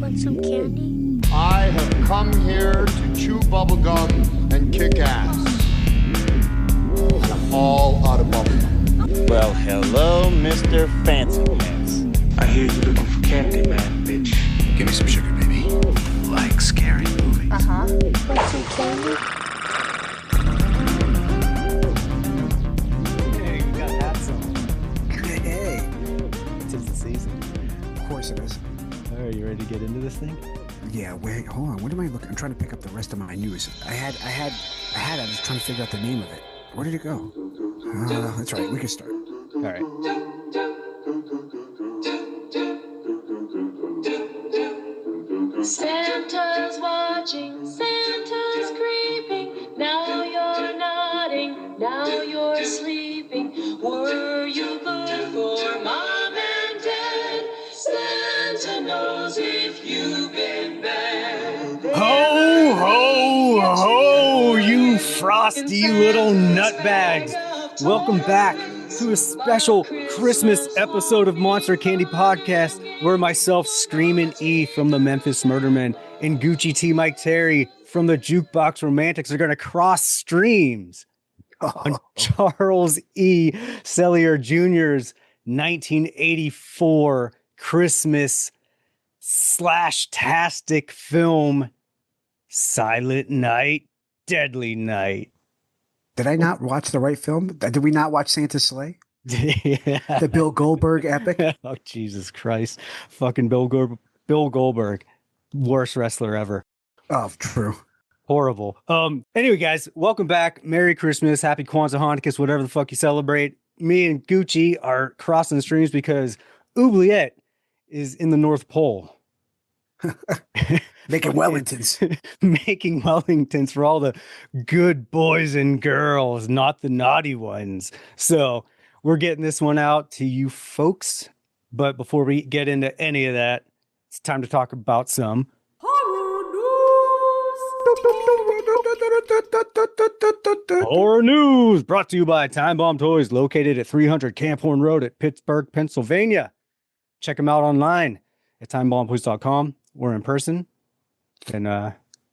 Want some candy? I have come here to chew bubblegum and kick ass. And I'm all out of bubblegum. Well, hello, Mr. Fancy Pants. I hear you looking for candy, man, bitch. Give me some sugar, baby. Like scary movies. Uh-huh. Want some candy? Hey, we gotta have some. Hey. It's the season. Of course it is. All right, you ready to get into this thing? Yeah, wait, hold on. What am I looking? I'm trying to pick up the rest of my news. I was trying to figure out the name of it. Where did it go? That's right. We can start. All right. Santa's watching, Santa's creeping. Now you're nodding, now you're sleeping. Were you good for mom and dad? Santa knows if you've been bad. Ho, ho, ho, you frosty little nutbags. Welcome back to a special Christmas episode of Monster Candy Podcast, where myself, Screamin E from the Memphis Murdermen, and Gucci T. Mike Terry from the Jukebox Romantics are going to cross streams on Charles E. Sellier Jr.'s 1984 Christmas slash-tastic film, Silent Night, Deadly Night. Did I not watch the right film? Did we not watch Santa's Sleigh? Yeah. The Bill Goldberg epic? Oh, Jesus Christ. Fucking Bill Goldberg. Worst wrestler ever. Oh, true. Horrible. Anyway, guys, welcome back. Merry Christmas. Happy Kwanzaa, Hanukkah, whatever the fuck you celebrate. Me and Gucci are crossing the streams because Oobliette is in the North Pole. Making Wellingtons. Making Wellingtons for all the good boys and girls, not the naughty ones. So we're getting this one out to you folks. But before we get into any of that, it's time to talk about some horror news, brought to you by Time Bomb Toys, located at 300 Camp Horn Road at Pittsburgh, Pennsylvania. Check them out online at timebombtoys.com or in person. And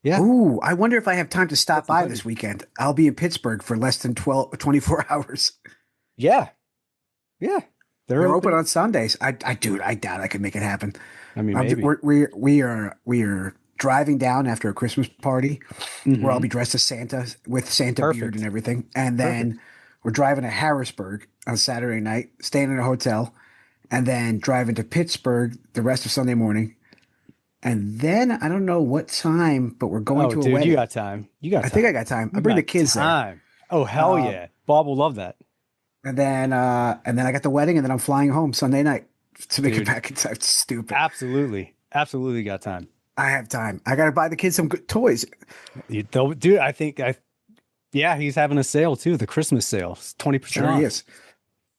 yeah. Ooh, I wonder if I have time to stop by this weekend. I'll be in Pittsburgh for less than 24 hours. Yeah. Yeah. They're open on Sundays. I doubt I could make it happen. I mean, maybe. We are driving down after a Christmas party where I'll be dressed as Santa with Santa beard and everything. And then we're driving to Harrisburg on Saturday night, staying in a hotel, and then driving to Pittsburgh the rest of Sunday morning. And then I don't know what time, but we're going to a wedding. You got time. I think I got time. I bring the kids there. Oh, hell yeah. Bob will love that. And then I got the wedding, and then I'm flying home Sunday night to make it back in time. It's stupid. Absolutely got time. I have time. I got to buy the kids some good toys. Dude, I think he's having a sale too. The Christmas sale, 20% off. Sure he is.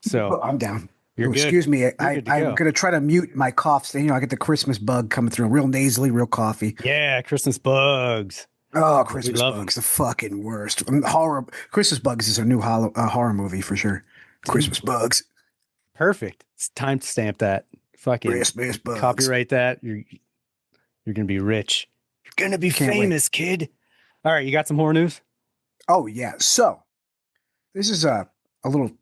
So I'm down. You're good. Excuse me. I'm go. going to try to mute my coughs. You know, I get the Christmas bug coming through, real nasally, real coffee. Yeah, Christmas bugs. Oh, Christmas bugs, the fucking worst. Horror. Christmas bugs is a new horror movie for sure. Christmas bugs. Perfect. It's time to stamp that. Fucking Christmas bugs. Copyright that. You're gonna be rich. You're gonna be famous, kid. All right, you got some horror news? Oh yeah. So this is a little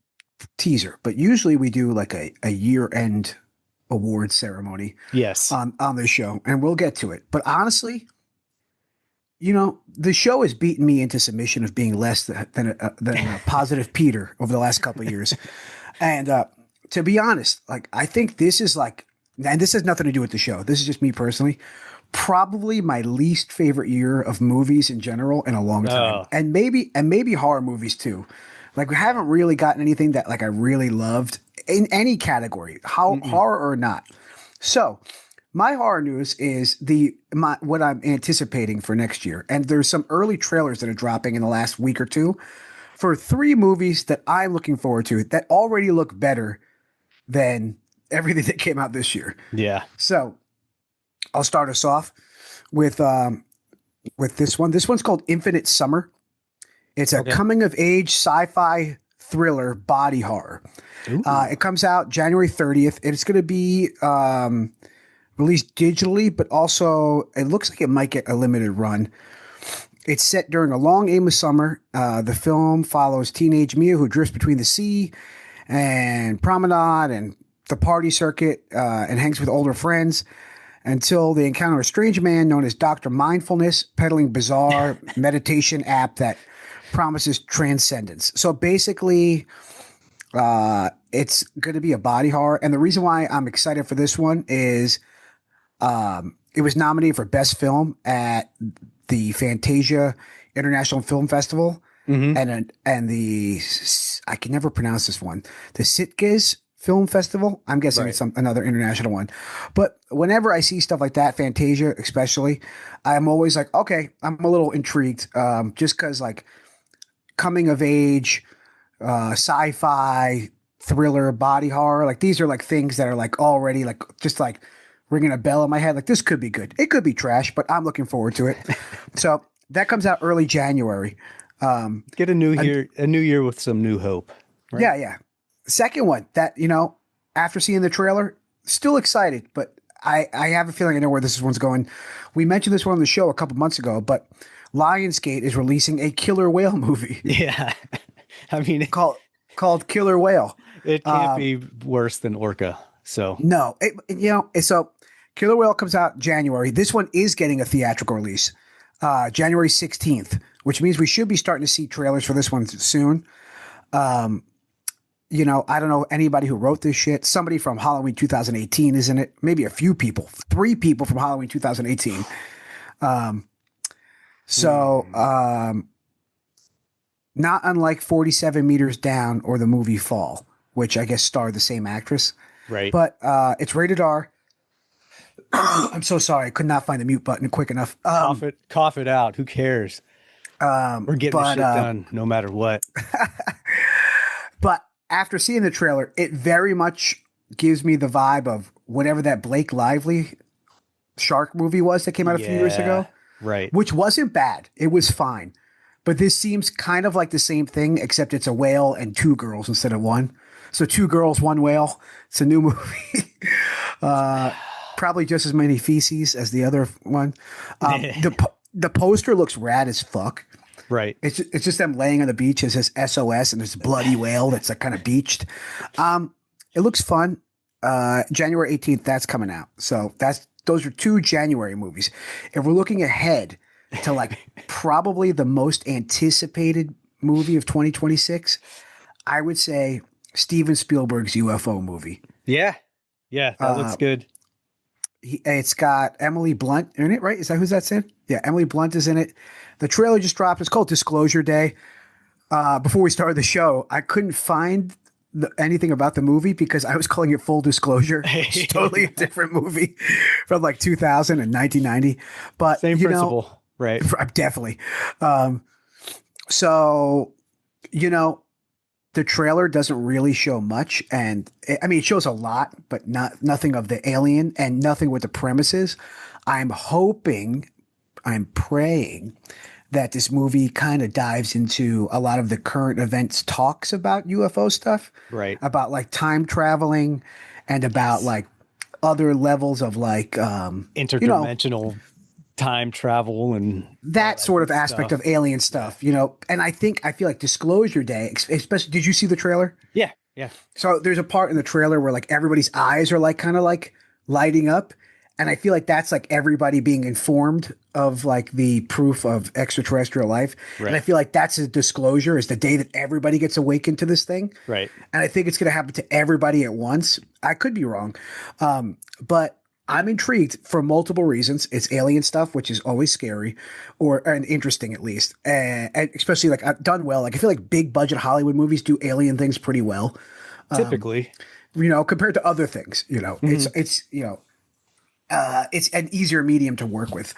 teaser, but usually we do like a year-end award ceremony. Yes. On this show, and we'll get to it. But honestly, you know, the show has beaten me into submission of being less than a positive Peter over the last couple of years. And to be honest, like I think this is like, and this has nothing to do with the show. This is just me personally. Probably my least favorite year of movies in general in a long time, and maybe horror movies too. Like we haven't really gotten anything that like I really loved in any category, horror or not. So my horror news is what I'm anticipating for next year. And there's some early trailers that are dropping in the last week or two for 3 movies that I'm looking forward to that already look better than everything that came out this year. Yeah. So I'll start us off with this one. This one's called Infinite Summer. It's a coming of age sci-fi thriller body horror. Ooh. It comes out January 30th. It's going to be released digitally, but also it looks like it might get a limited run. It's set during a long, aimless summer. The film follows teenage Mia, who drifts between the sea and promenade and the party circuit and hangs with older friends until they encounter a strange man known as Dr. Mindfulness, peddling bizarre meditation app that promises transcendence. So basically, it's going to be a body horror. And the reason why I'm excited for this one is it was nominated for Best Film at the Fantasia International Film Festival. And the, I can never pronounce this one, the Sitges Film Festival. I'm guessing it's another international one. But whenever I see stuff like that, Fantasia especially, I'm always like, okay, I'm a little intrigued, just because like coming of age, sci-fi, thriller, body horror, like these are like things that are like already like just like ringing a bell in my head. Like this could be good. It could be trash, but I'm looking forward to it. So that comes out early January. Get a new year with some new hope. Right? Yeah. Second one that, you know, after seeing the trailer, still excited, but I have a feeling I know where this one's going. We mentioned this one on the show a couple months ago, but Lionsgate is releasing a killer whale movie. Yeah. I mean, called Killer Whale. It can't be worse than Orca. So no, so Killer Whale comes out January. This one is getting a theatrical release, January 16th, which means we should be starting to see trailers for this one soon. You know, I don't know anybody who wrote this shit. Somebody from Halloween 2018 is in it. Maybe a few people, 3 people from Halloween 2018. Not unlike 47 Meters Down or the movie Fall, which I guess starred the same actress. Right. But it's rated R. I'm so sorry. I could not find the mute button quick enough. Cough it out. Who cares? We're getting this shit done no matter what. But after seeing the trailer, it very much gives me the vibe of whatever that Blake Lively shark movie was that came out a few years ago. Right. Which wasn't bad. It was fine. But this seems kind of like the same thing, except it's a whale and 2 girls instead of 1. So 2 girls, 1 whale. It's a new movie. Probably just as many feces as the other one. The poster looks rad as fuck. Right. It's just them laying on the beach. It says SOS and there's a bloody whale that's like kind of beached. It looks fun. January 18th, that's coming out. So those are 2 January movies. If we're looking ahead to like probably the most anticipated movie of 2026, I would say Steven Spielberg's UFO movie. Yeah. Yeah, that looks good. It's got Emily Blunt in it, right? Is that who's that's in? Yeah, Emily Blunt is in it. The trailer just dropped. It's called Disclosure Day. Before we started the show, I couldn't find anything about the movie because I was calling it Full Disclosure. It's totally a different movie from like 2000 and 1990. But same principle, right? Definitely. So, you know, the trailer doesn't really show much, and I mean, it shows a lot, but nothing of the alien and nothing with the premises. I'm praying that this movie kind of dives into a lot of the current events talks about UFO stuff, right? About like time traveling and about like other levels of like interdimensional time travel and that sort of aspect of alien stuff, you know. And I feel like Disclosure Day, especially, did you see the trailer? Yeah. So there's a part in the trailer where like everybody's eyes are like kind of like lighting up. And I feel like that's like everybody being informed of like the proof of extraterrestrial life. Right. And I feel like that's a disclosure, is the day that everybody gets awakened to this thing. Right. And I think it's going to happen to everybody at once. I could be wrong. But I'm intrigued for multiple reasons. It's alien stuff, which is always scary and interesting at least. And especially like done well. Like I feel like big budget Hollywood movies do alien things pretty well. Typically. You know, compared to other things, you know, it's you know, it's an easier medium to work with,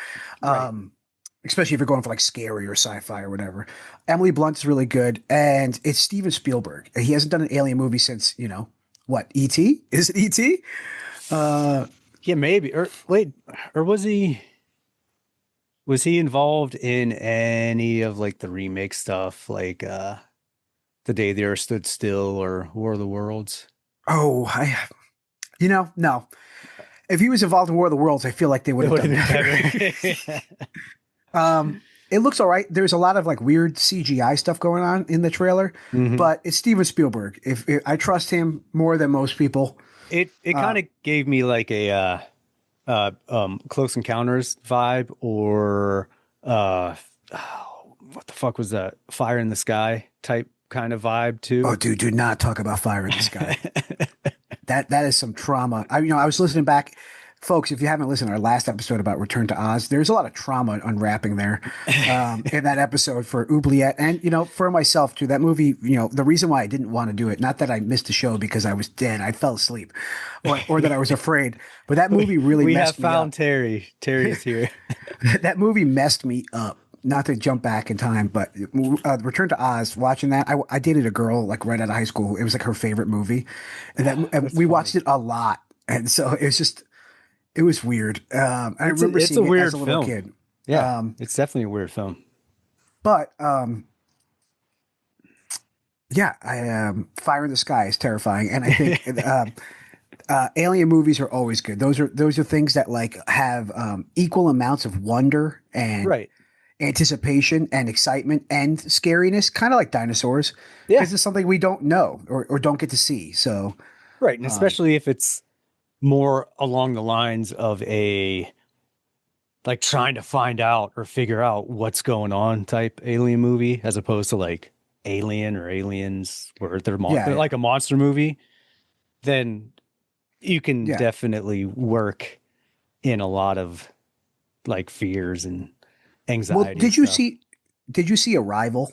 especially if you're going for like scary or sci-fi or whatever. Emily Blunt is really good, and it's Steven Spielberg. He hasn't done an alien movie since, you know, what, E.T.? Is it E.T.? Yeah, maybe. Or was he involved in any of like the remake stuff, like the The Day the Earth Stood Still or War of the Worlds? Oh, no. If he was involved in War of the Worlds, I feel like they would have done better. It looks all right. There's a lot of like weird CGI stuff going on in the trailer, but it's Steven Spielberg. If I trust him more than most people. It kind of gave me like a Close Encounters vibe, or what the fuck was that? Fire in the Sky type kind of vibe too. Oh, dude, do not talk about Fire in the Sky. That is some trauma. I was listening back. Folks, if you haven't listened to our last episode about Return to Oz, there's a lot of trauma unwrapping there in that episode for Oobliette. And, for myself, too, that movie, the reason why I didn't want to do it, not that I missed the show because I was dead, I fell asleep, or that I was afraid, but that movie really messed me up. We have found Terry. Terry is here. That movie messed me up. Not to jump back in time, but Return to Oz, watching that, I dated a girl like right out of high school. It was like her favorite movie. And we watched it a lot. And so it was weird. I remember seeing it as a little kid. Yeah, it's definitely a weird film. But Fire in the Sky is terrifying, and I think alien movies are always good. Those are things that like have equal amounts of wonder and anticipation and excitement and scariness, kind of like dinosaurs. Yeah, because it's something we don't know or don't get to see. So and especially if it's more along the lines of a like trying to find out or figure out what's going on type alien movie, as opposed to like Alien or Aliens where they're like a monster movie, then you can definitely work in a lot of like fears and anxiety. Well, did you see Arrival?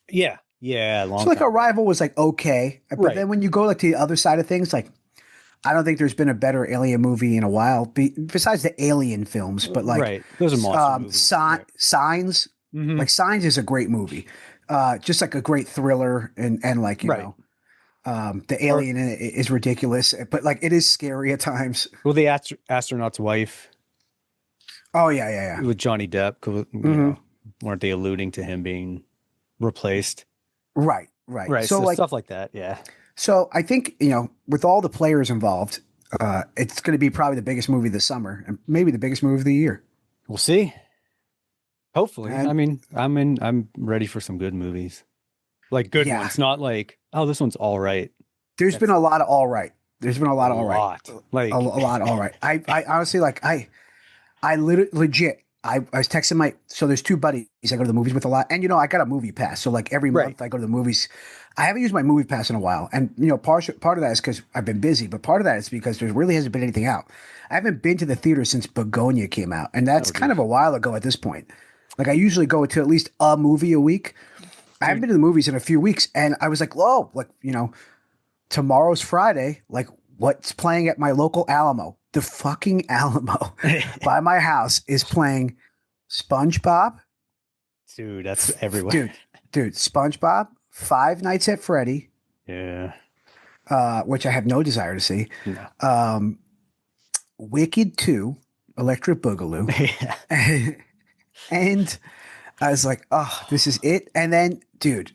Yeah. So like Arrival was like okay, but then when you go like to the other side of things, like I don't think there's been a better alien movie in a while, besides the Alien films. But like, those are monster movies. Signs, like Signs is a great movie, just like a great thriller, and like the alien in it is ridiculous, but like it is scary at times. Well, the astronaut's wife. Oh yeah. With Johnny Depp, weren't they alluding to him being replaced? Right. So like stuff like that, yeah. So I think, with all the players involved, it's going to be probably the biggest movie this summer and maybe the biggest movie of the year. We'll see. Hopefully. I'm ready for some good movies. Like good ones, not like, oh, this one's all right. There's been a lot of all right. There's been a lot of all right. Like a lot all right. I honestly like I legit I was texting so there's two buddies I go to the movies with a lot. And, I got a movie pass. So like every month I go to the movies. I haven't used my movie pass in a while. And, part of that is because I've been busy. But part of that is because there really hasn't been anything out. I haven't been to the theater since Begonia came out. And that's kind of a while ago at this point. Like I usually go to at least a movie a week. I haven't been to the movies in a few weeks. And I was like, whoa, like, tomorrow's Friday. Like what's playing at my local Alamo? The fucking Alamo by my house is playing SpongeBob. Dude, that's everywhere. Dude, SpongeBob, Five Nights at Freddy. Yeah. Which I have no desire to see. No. Wicked 2, Electric Boogaloo. Yeah. And I was like, oh, this is it. And then, dude,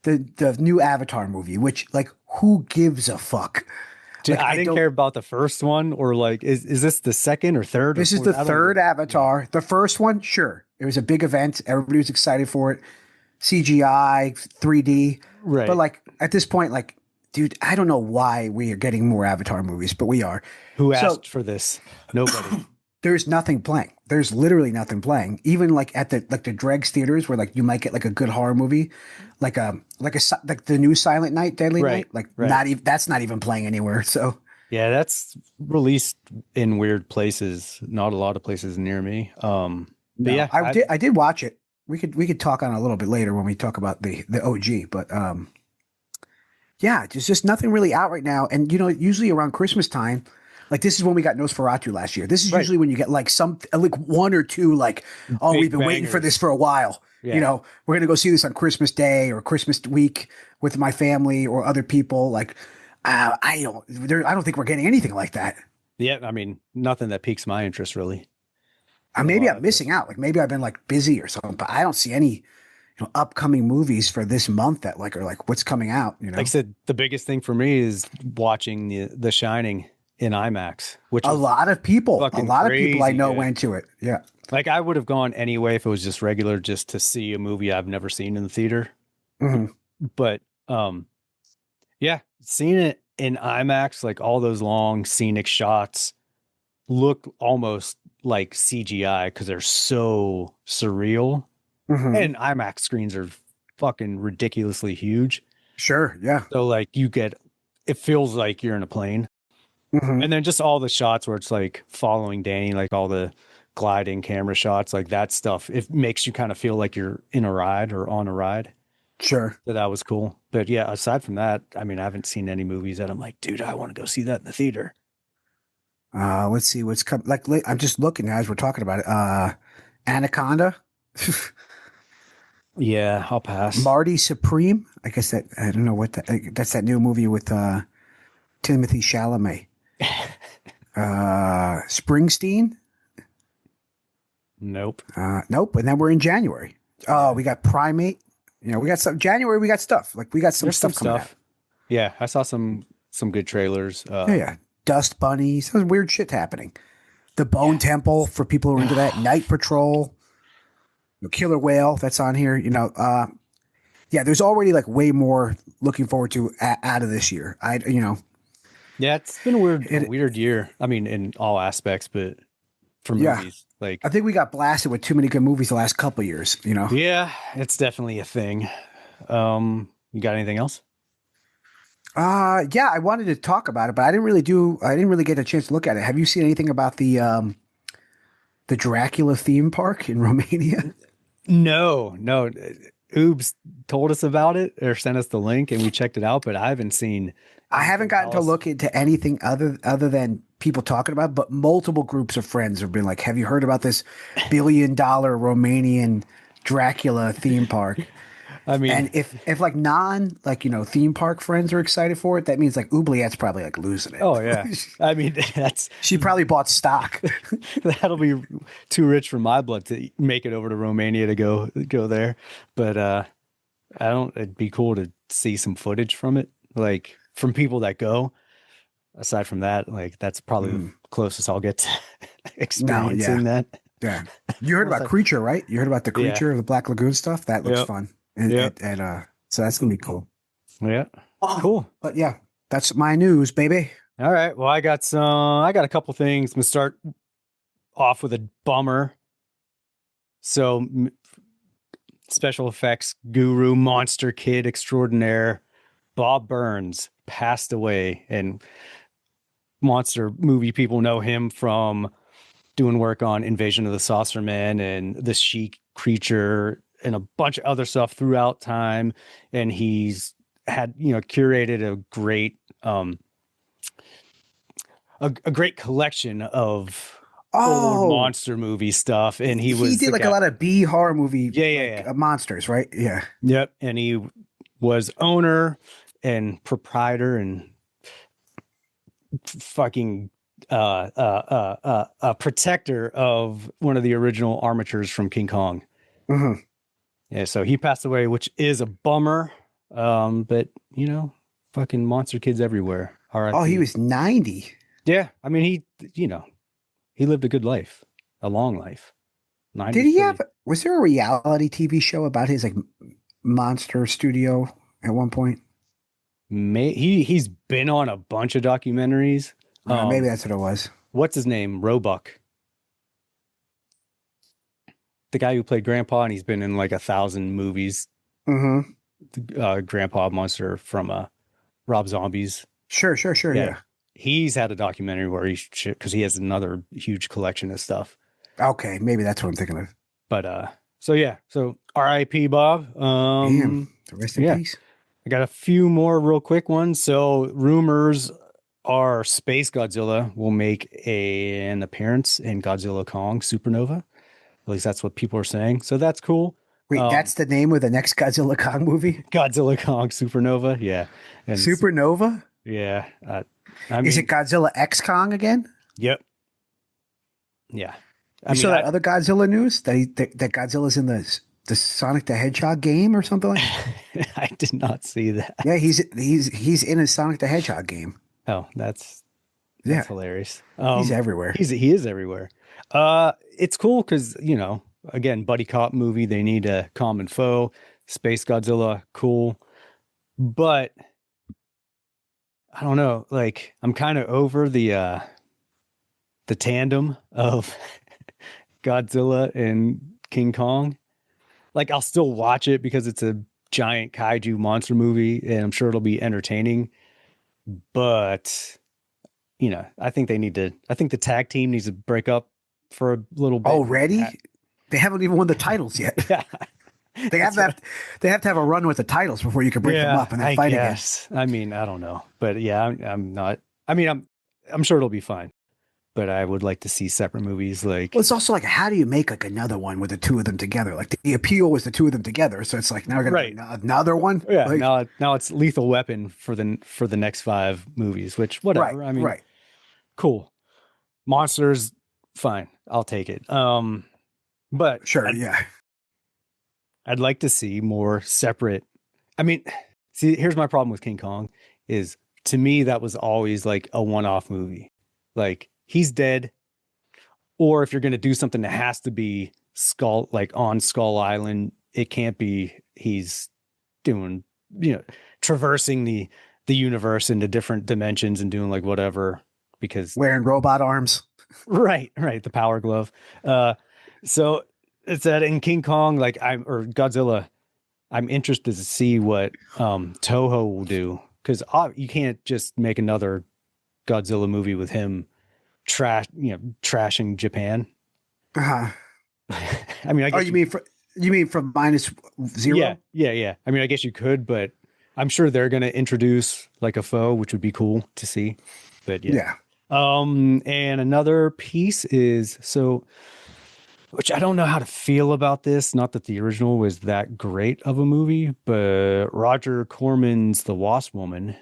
the new Avatar movie, which like, who gives a fuck? Dude, like, I didn't care about the first one, or like, is this the second or third? This is the third Avatar. The first one, sure. It was a big event. Everybody was excited for it. CGI, 3D. Right. But like at this point, like, dude, I don't know why we are getting more Avatar movies, but we are. Who asked for this? Nobody. There's nothing playing. There's literally nothing playing. Even like at the Dregs theaters where like you might get like a good horror movie, like the new Silent Night, Deadly Night. Like that's not even playing anywhere. So yeah, that's released in weird places. Not a lot of places near me. But yeah, I did watch it. We could talk on it a little bit later when we talk about the OG. But yeah, there's just nothing really out right now. And usually around Christmas time. Like this is when we got Nosferatu last year. This is usually when you get like one or two like, oh, we've been waiting for this for a while. Yeah. We're gonna go see this on Christmas Day or Christmas week with my family or other people. Like, I don't think we're getting anything like that. Yeah, I mean, nothing that piques my interest really. Maybe I'm missing out. Like maybe I've been like busy or something, but I don't see any upcoming movies for this month that like are like what's coming out. You know, Like I said, the biggest thing for me is watching the Shining in IMAX, which a was lot of people I crazy know good. went to it. Yeah. Like I would have gone anyway if it was just regular, just to see a movie I've never seen in the theater. hmm But yeah, seeing it in IMAX, like all those long scenic shots look almost like CGI because they're so surreal. hmm And IMAX screens are fucking ridiculously huge. Sure. Yeah. So like it feels like you're in a plane. hmm And then just all the shots where it's like following Danny, like all the gliding camera shots, like that stuff, it makes you kind of feel like you're in a ride or on a ride. Sure. So that was cool. But yeah, aside from that, I mean, I haven't seen any movies that I'm like, dude, I want to go see that in the theater. Let's see what's coming. Like, I'm just looking as we're talking about it. Anaconda, Yeah, I'll pass. Marty Supreme. I guess that I don't know what that's that new movie with Timothy Chalamet. Springsteen. Nope. Nope. And then we're in January. Oh, we got Primate. You know, we got some January. We got stuff. Like we got some There's stuff some coming stuff. Yeah, I saw some good trailers. out. Yeah. Dust Bunny. Some weird shit happening. The Bone Temple for people who are into that. Night Patrol. Killer Whale. That's on here. You know. Yeah. There's already like way more looking forward to out of this year. Yeah, it's been a weird year. I mean, in all aspects, but for movies, like I think we got blasted with too many good movies the last couple of years. You know. yeah, it's definitely a thing. You got anything else? Yeah, I wanted to talk about it, but I didn't really get a chance to look at it. Have you seen anything about the Dracula theme park in Romania? No. Oobs told us about it or sent us the link and we checked it out, but I haven't seen. I haven't gotten to look into anything other than people talking about it, but multiple groups of friends have been like, have you heard about this $1 billion Romanian Dracula theme park? I mean, And if like theme park friends are excited for it, that means like Oobliette's probably like losing it. oh yeah. I mean, She probably bought stock. that'll be too rich for my blood to make it over to Romania to go there. But it'd be cool to see some footage from it, like from people that go. Aside from that, like that's probably the closest I'll get to experiencing that. Yeah. You heard about Creature, right? You heard about the Creature of the Black Lagoon stuff? That looks fun. And so that's gonna be cool. Yeah. Cool. But yeah, that's my news, baby. All right. Well, I got a couple things. I'm gonna start off with a bummer. So, special effects guru, monster kid extraordinaire, Bob Burns passed away, and monster movie people know him from doing work on Invasion of the Saucer Man and The Chic Creature and a bunch of other stuff throughout time. And he's had, curated a great, a great collection of old monster movie stuff. And he did like a lot of B horror movie, yeah. monsters, right? Yeah. Yep. And he was owner and proprietor and fucking a protector of one of the original armatures from King Kong. Mm-hmm. Yeah, so he passed away, which is a bummer. But fucking monster kids everywhere. R.I.P. Oh, he was 90. Yeah, I mean he lived a good life, a long life. 90, Did he have? Was there a reality TV show about his like monster studio at one point? He's been on a bunch of documentaries. Maybe that's what it was. What's his name? Roebuck. The guy who played Grandpa, and he's been in like 1,000 movies. Mm-hmm. Grandpa Monster from Rob Zombie's. Sure. Yeah. He's had a documentary where because he has another huge collection of stuff. Okay, maybe that's what I'm thinking of. But so R.I.P. Bob. Damn. Rest in peace. I got a few more real quick ones. So rumors are Space Godzilla will make an appearance in Godzilla Kong Supernova. At least that's what people are saying. So that's cool. Wait, that's the name of the next Godzilla Kong movie? Godzilla Kong Supernova. Yeah. And Supernova? Yeah. Is it Godzilla X Kong again? Yep. Yeah. You saw that other Godzilla news that Godzilla's in the the Sonic the Hedgehog game or something like that? I did not see that. Yeah, he's in a Sonic the Hedgehog game. Oh, that's Yeah, hilarious. he's everywhere. He is everywhere. It's cool because, again, buddy cop movie, they need a common foe. Space Godzilla, cool. But I don't know, like I'm kind of over the tandem of Godzilla and King Kong. Like I'll still watch it because it's a giant kaiju monster movie and I'm sure it'll be entertaining. But I think the tag team needs to break up for a little bit. Already? They haven't even won the titles yet. Yeah. They have to have a run with the titles before you can break them up and then fight again. I mean, I don't know, but yeah, I'm not. I mean, I'm sure it'll be fine, but I would like to see separate movies. Like, Well, it's also like, how do you make like another one with the two of them together? Like the appeal was the two of them together, so it's like now we're gonna Right. do another one. yeah, Like, now it's Lethal Weapon for the next 5 movies, which whatever. right, I mean, right. cool. Monsters, fine, I'll take it. But Sure, yeah. I'd like to see more separate. I mean, see, here's my problem with King Kong is to me, that was always like a one-off movie. Like he's dead. Or if you're going to do something that has to be on Skull Island, it can't be, he's doing, traversing the universe into different dimensions and doing like whatever because Wearing robot arms. right. The power glove. So it's that in King Kong, or Godzilla, I'm interested to see what Toho will do because you can't just make another Godzilla movie with him trashing Japan. Uh-huh. I mean, I guess you mean from -0? Yeah. I mean, I guess you could, but I'm sure they're going to introduce like a foe, which would be cool to see. But yeah. And another piece is which I don't know how to feel about this. Not that the original was that great of a movie, but Roger Corman's The Wasp Woman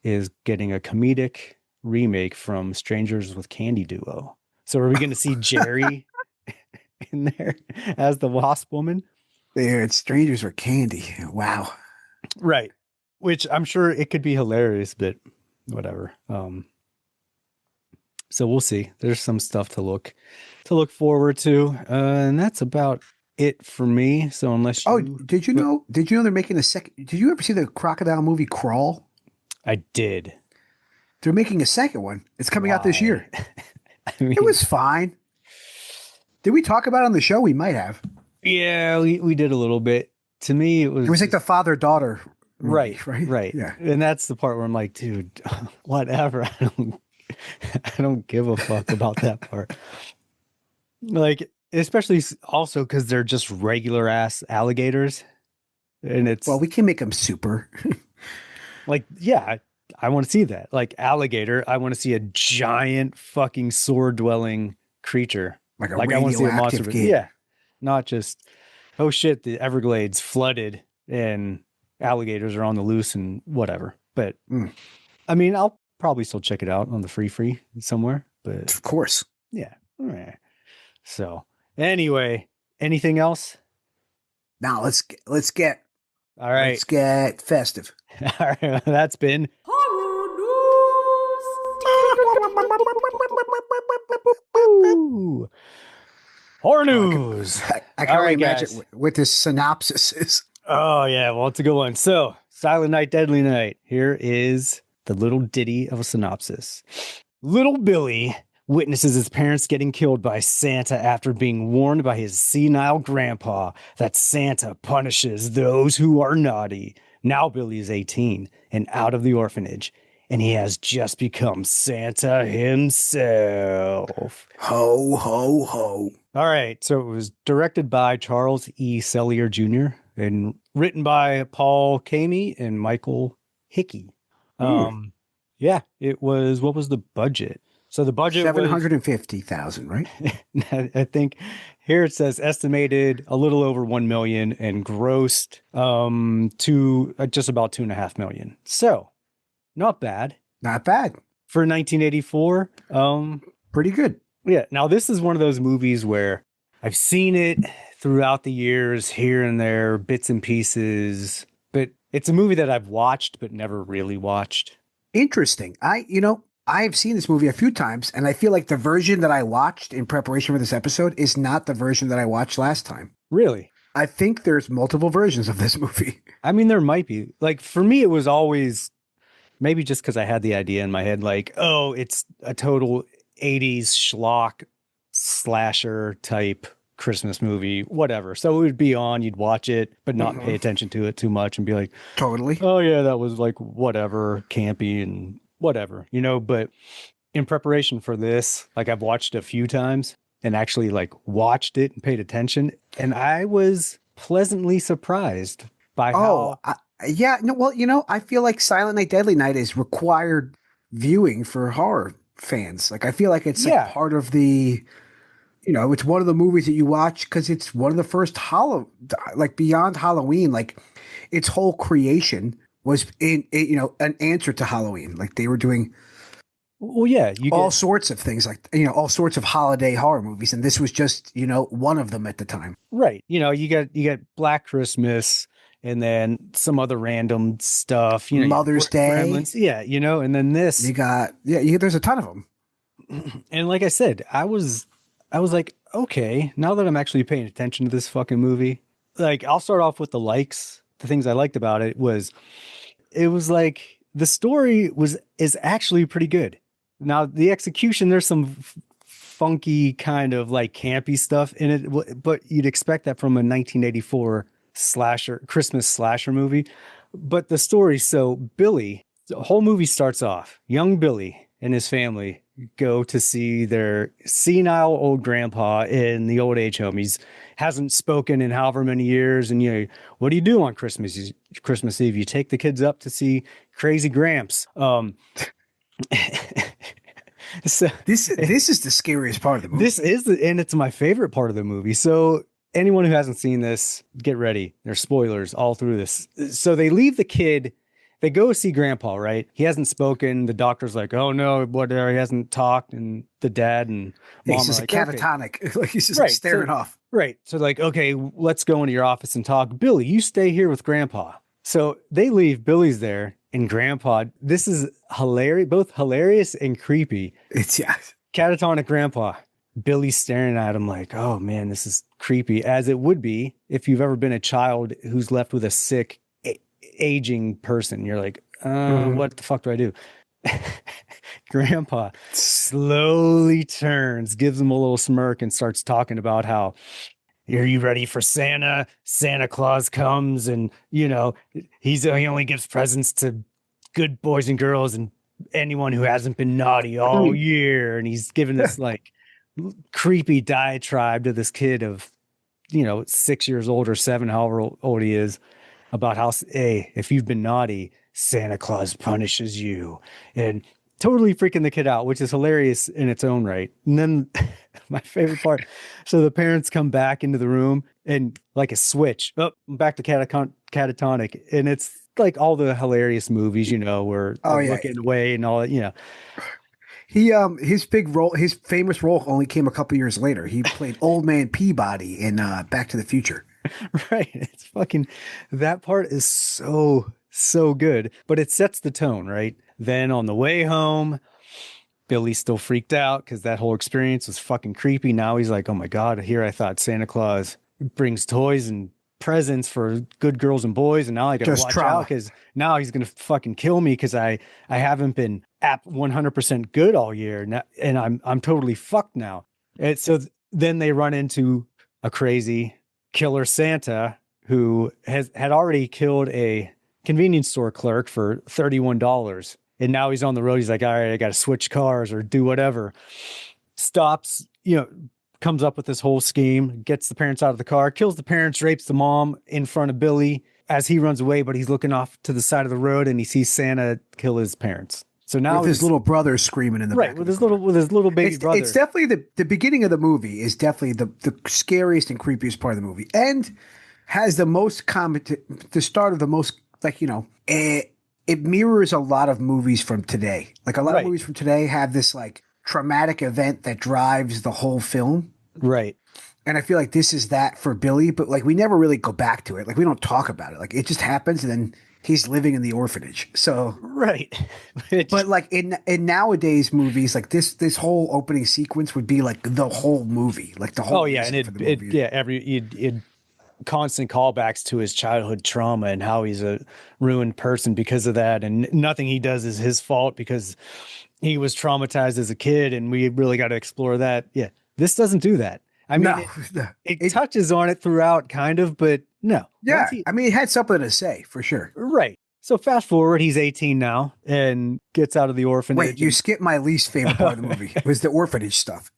is getting a comedic remake from Strangers with Candy duo. So are we going to see Jerry in there as the Wasp Woman? There, it's Strangers with Candy. Wow. Right. Which I'm sure it could be hilarious, but whatever. So we'll see. There's some stuff to look forward to. And that's about it for me. So unless did you know they're making a second? Did you ever see the crocodile movie Crawl? I did. They're making a second one. It's coming out this year. I mean, It was fine. Did we talk about it on the show? We might have. Yeah, we did a little bit. To me, it was like the father-daughter movie, right. Yeah. And that's the part where I'm like, dude, whatever. I don't give a fuck about that part. Like, especially also because they're just regular ass alligators. And it's Well, we can make them super. like, yeah, I want to see that. Like alligator, I want to see a giant fucking sword dwelling creature. Like a I want to see a monster. radioactive kid. Yeah. Not just, oh shit, the Everglades flooded and alligators are on the loose and whatever. But I mean, I'll probably still check it out on the free somewhere. But Of course. yeah. So anyway, anything else? Now let's get All right. Let's get festive. All right. That's been horror news. I can All only right, imagine guys. what this synopsis is. Oh yeah, well, it's a good one. So, Silent Night, Deadly Night. Here is the little ditty of a synopsis. Little Billy witnesses his parents getting killed by Santa after being warned by his senile grandpa that Santa punishes those who are naughty. Now Billy is 18 and out of the orphanage, and he has just become Santa himself. Ho, ho, ho. All right, so it was directed by Charles E. Sellier Jr. and written by Paul Kamey and Michael Hickey. Yeah, it was, what was the budget? So the budget was 750,000, right? I think here it says estimated a little over 1 million and grossed to just about 2.5 million. So not bad Not bad. for 1984. Pretty good. Yeah. Now this is one of those movies where I've seen it throughout the years, here and there, bits and pieces. But it's a movie that I've watched, but never really watched. Interesting. I've seen this movie a few times, and I feel like the version that I watched in preparation for this episode is not the version that I watched last time. Really? I think there's multiple versions of this movie. I mean, there might be. Like, for me, it was always maybe just because I had the idea in my head, like, oh, it's a total 80s schlock slasher type Christmas movie, whatever. So it would be on, you'd watch it, but not pay attention to it too much and be like, Totally. oh, yeah, that was like whatever, campy and whatever, but in preparation for this, like I've watched it a few times and actually like watched it and paid attention, and I was pleasantly surprised by how I feel like Silent Night Deadly Night is required viewing for horror fans. Like I feel like it's like part of the it's one of the movies that you watch because it's one of the first like beyond Halloween, like its whole creation was an answer to Halloween. Like they were doing all sorts of things, like all sorts of holiday horror movies, and this was just one of them at the time. Right. You got Black Christmas and then some other random stuff, Mother's Day. Gremlins, and then this. You got there's a ton of them. And like I said, I was like, okay, now that I'm actually paying attention to this fucking movie, like I'll start off with the things I liked about it was like the story is actually pretty good. Now the execution, there's some funky kind of like campy stuff in it, but you'd expect that from a 1984 Christmas slasher movie. But the story, so Billy, the whole movie starts off, young Billy and his family go to see their senile old grandpa in the old age home. He's hasn't spoken in however many years. And what do you do on Christmas Eve? You take the kids up to see Crazy Gramps. So this is the scariest part of the movie. And it's my favorite part of the movie. So anyone who hasn't seen this, get ready. There's spoilers all through this. So they leave the kid. They go see grandpa, right? He hasn't spoken. The doctor's like, oh no, whatever. He hasn't talked. And the dad and mom he's just like, catatonic. Okay. Like he's just like staring off. Right. So like, okay, let's go into your office and talk. Billy, you stay here with grandpa. So they leave. Billy's there and grandpa. This is hilarious, both hilarious and creepy. It's catatonic grandpa. Billy's staring at him like, oh man, this is creepy, as it would be if you've ever been a child who's left with a sick, aging person. You're like, what the fuck do I do? Grandpa slowly turns, gives him a little smirk, and starts talking about how, are you ready for Santa? Santa Claus comes and, he only gives presents to good boys and girls and anyone who hasn't been naughty all year. And he's giving this like creepy diatribe to this kid of 6 years old or 7, however old he is, about how, hey, if you've been naughty, Santa Claus punishes you, and totally freaking the kid out, which is hilarious in its own right. And then my favorite part, so the parents come back into the room and like a switch, back to catatonic, and it's like all the hilarious movies, where they're looking away and all that, He his famous role only came a couple years later. He played Old Man Peabody in Back to the Future. Right. It's fucking, that part is so good, but it sets the tone, right? Then on the way home, Billy's still freaked out because that whole experience was fucking creepy. Now he's like, oh my God, here I thought Santa Claus brings toys and presents for good girls and boys, and now I gotta watch out because now he's gonna fucking kill me because I haven't been at 100% good all year now, and I'm totally fucked now. And so then they run into a crazy killer Santa who had already killed a convenience store clerk for $31, and now he's on the road. He's like, all right, I gotta switch cars or do whatever. Stops, comes up with this whole scheme, gets the parents out of the car, kills the parents, rapes the mom in front of Billy as he runs away, but he's looking off to the side of the road and he sees Santa kill his parents. So now with his little brother screaming in the back with his little baby brother. It's definitely the beginning of the movie is definitely the scariest and creepiest part of the movie, and has the most the start of the most, like, it mirrors a lot of movies from today. Like a lot of movies from today have this like traumatic event that drives the whole film. Right. And I feel like this is that for Billy, but like we never really go back to it. Like we don't talk about it. Like it just happens and then he's living in the orphanage. So Right. but like in nowadays movies, like this whole opening sequence would be like the whole movie. Like the whole oh yeah, and reason for the movie. it constant callbacks to his childhood trauma and how he's a ruined person because of that, and nothing he does is his fault because he was traumatized as a kid, and we really got to explore that. Yeah, this doesn't do that. I mean, it touches on it throughout, kind of, but no. Yeah, I mean, it had something to say for sure. Right. So fast forward, he's 18 now and gets out of the orphanage. Wait, you skipped my least favorite part of the movie. Was the orphanage stuff.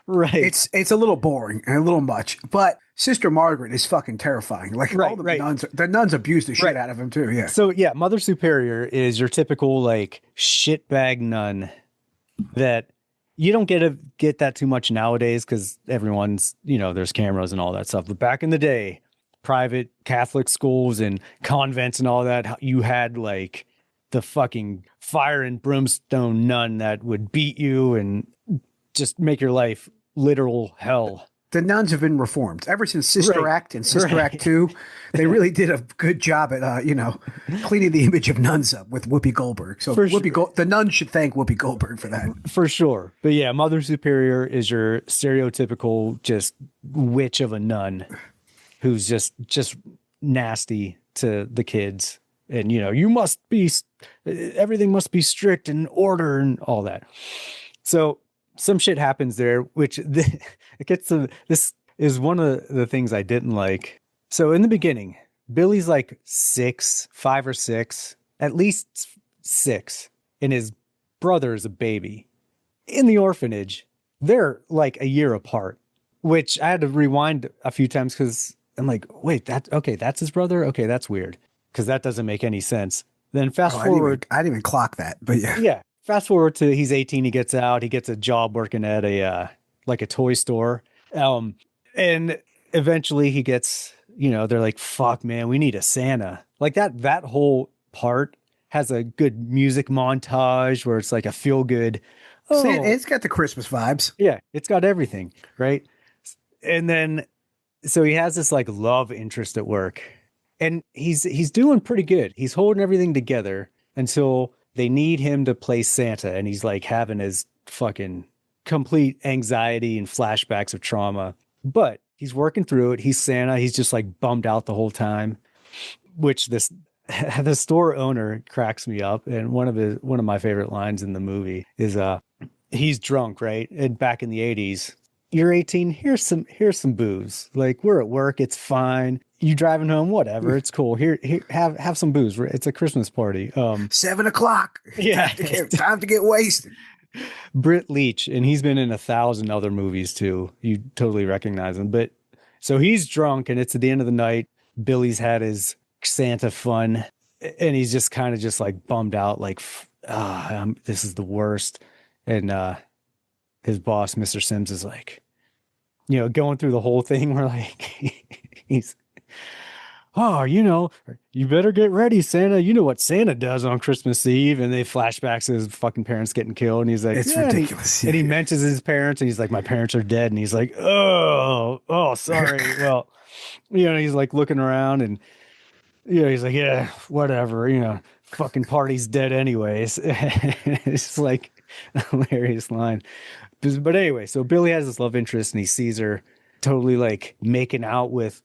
Right. It's a little boring and a little much, but Sister Margaret is fucking terrifying. Like all the nuns abuse the shit out of him too. Yeah. So yeah, Mother Superior is your typical like shitbag nun that you don't get that too much nowadays because everyone's, there's cameras and all that stuff. But back in the day, private Catholic schools and convents and all that, you had like the fucking fire and brimstone nun that would beat you and just make your life literal hell. The nuns have been reformed ever since Sister Act and Sister Act 2. They really did a good job at, cleaning the image of nuns up with Whoopi Goldberg. So the nuns should thank Whoopi Goldberg for that. For sure. But yeah, Mother Superior is your stereotypical just witch of a nun who's just nasty to the kids. And, everything must be strict and order and all that. So some shit happens there, which this is one of the things I didn't like. So in the beginning, Billy's like 5 or 6, at least 6, and his brother is a baby. In the orphanage, they're like a year apart, which I had to rewind a few times because I'm like, wait, that's his brother? Okay, that's weird because that doesn't make any sense. Then fast forward. I didn't even clock that, but yeah. Yeah. Fast forward to he's 18, he gets out, he gets a job working at a toy store. And eventually he gets, they're like, fuck man, we need a Santa. Like that whole part has a good music montage where it's like a feel good. It's got the Christmas vibes. Yeah, it's got everything, right? And then so he has this like love interest at work. And he's doing pretty good. He's holding everything together until they need him to play Santa, and he's like having his fucking complete anxiety and flashbacks of trauma. But he's working through it. He's Santa. He's just like bummed out the whole time, which the store owner cracks me up. And one of my favorite lines in the movie is he's drunk, right? And back in the 80s, you're 18, here's some booze. Like we're at work, it's fine. You driving home, whatever, it's cool. Here, have some booze. It's a Christmas party. 7 o'clock. Yeah. Time to get wasted. Britt Leach, and he's been in 1,000 other movies too. You totally recognize him. But so he's drunk, and it's at the end of the night. Billy's had his Santa fun, and he's just kind of just like bummed out, like, this is the worst. And his boss, Mr. Sims, is like, going through the whole thing where like he's, you better get ready, Santa. You know what Santa does on Christmas Eve. And they flashbacks to his fucking parents getting killed. And he's like, it's ridiculous. And he mentions his parents, and he's like, my parents are dead. And he's like, oh, sorry. Well, he's like looking around, and he's like, yeah, whatever, fucking party's dead anyways. It's like a hilarious line. But anyway, so Billy has this love interest, and he sees her totally like making out with,